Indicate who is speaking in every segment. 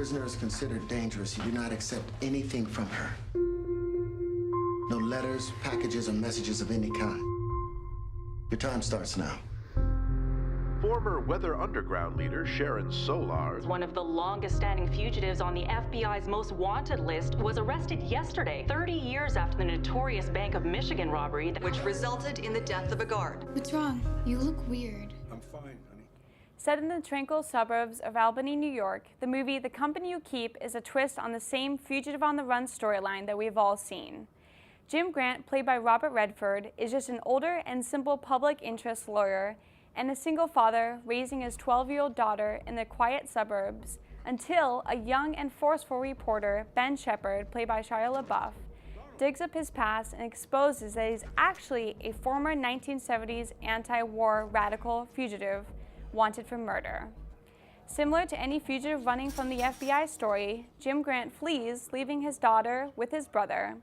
Speaker 1: Prisoner is considered dangerous. You do not accept anything from her. No letters, packages, or messages of any kind. Your time starts now.
Speaker 2: Former Weather Underground leader Sharon Solar,
Speaker 3: one of the longest-standing fugitives on the FBI's most wanted list, was arrested yesterday, 30 years after the notorious Bank of Michigan robbery, which resulted in the death of a guard.
Speaker 4: What's wrong? You look weird.
Speaker 5: I'm fine, honey.
Speaker 6: Set in the tranquil suburbs of Albany, New York, the movie The Company You Keep is a twist on the same fugitive on the run storyline that we've all seen. Jim Grant, played by Robert Redford, is just an older and simple public interest lawyer and a single father raising his 12-year-old daughter in the quiet suburbs until a young and forceful reporter, Ben Shepherd, played by Shia LaBeouf, digs up his past and exposes that he's actually a former 1970s anti-war radical fugitive wanted for murder. Similar to any fugitive running from the FBI story, Jim Grant flees, leaving his daughter with his brother,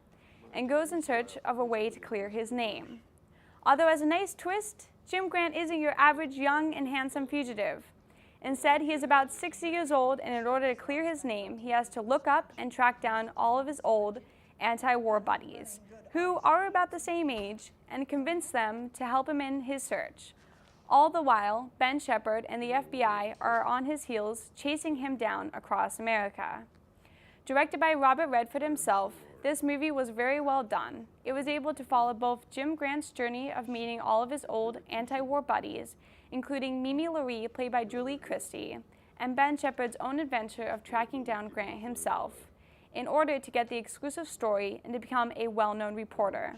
Speaker 6: and goes in search of a way to clear his name. Although as a nice twist, Jim Grant isn't your average young and handsome fugitive. Instead, he is about 60 years old, and in order to clear his name, he has to look up and track down all of his old anti-war buddies, who are about the same age, and convince them to help him in his search. All the while, Ben Shepherd and the FBI are on his heels, chasing him down across America. Directed by Robert Redford himself, this movie was very well done. It was able to follow both Jim Grant's journey of meeting all of his old anti-war buddies, including Mimi Laurie, played by Julie Christie, and Ben Shepherd's own adventure of tracking down Grant himself, in order to get the exclusive story and to become a well-known reporter.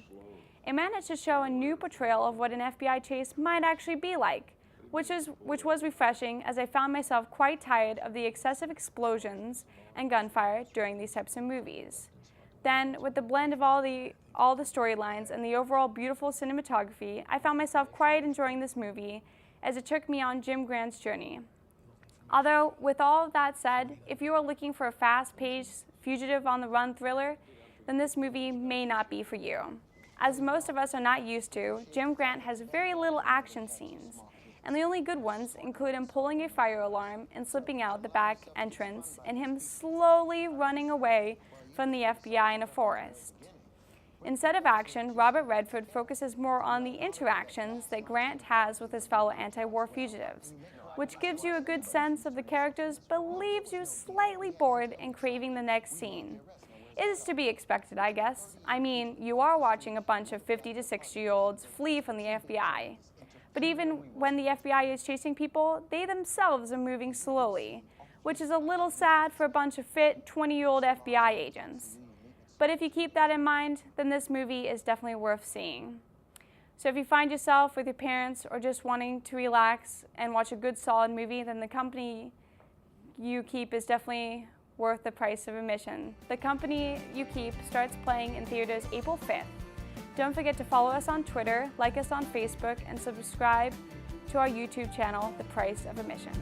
Speaker 6: It managed to show a new portrayal of what an FBI chase might actually be like, which was refreshing, as I found myself quite tired of the excessive explosions and gunfire during these types of movies. Then, with the blend of all the storylines and the overall beautiful cinematography, I found myself quite enjoying this movie as it took me on Jim Grant's journey. Although, with all of that said, if you are looking for a fast-paced, fugitive-on-the-run thriller, then this movie may not be for you. As most of us are not used to, Jim Grant has very little action scenes, and the only good ones include him pulling a fire alarm and slipping out the back entrance, and him slowly running away from the FBI in a forest. Instead of action, Robert Redford focuses more on the interactions that Grant has with his fellow anti-war fugitives, which gives you a good sense of the characters but leaves you slightly bored and craving the next scene. It is to be expected, I guess. I mean, you are watching a bunch of 50 to 60-year-olds flee from the FBI. But even when the FBI is chasing people, they themselves are moving slowly, which is a little sad for a bunch of fit 20-year-old FBI agents. But if you keep that in mind, then this movie is definitely worth seeing. So if you find yourself with your parents or just wanting to relax and watch a good solid movie, then The Company You Keep is definitely worth the price of admission. The Company You Keep starts playing in theaters April 5th. Don't forget to follow us on Twitter, like us on Facebook, and subscribe to our YouTube channel, The Price of Admission.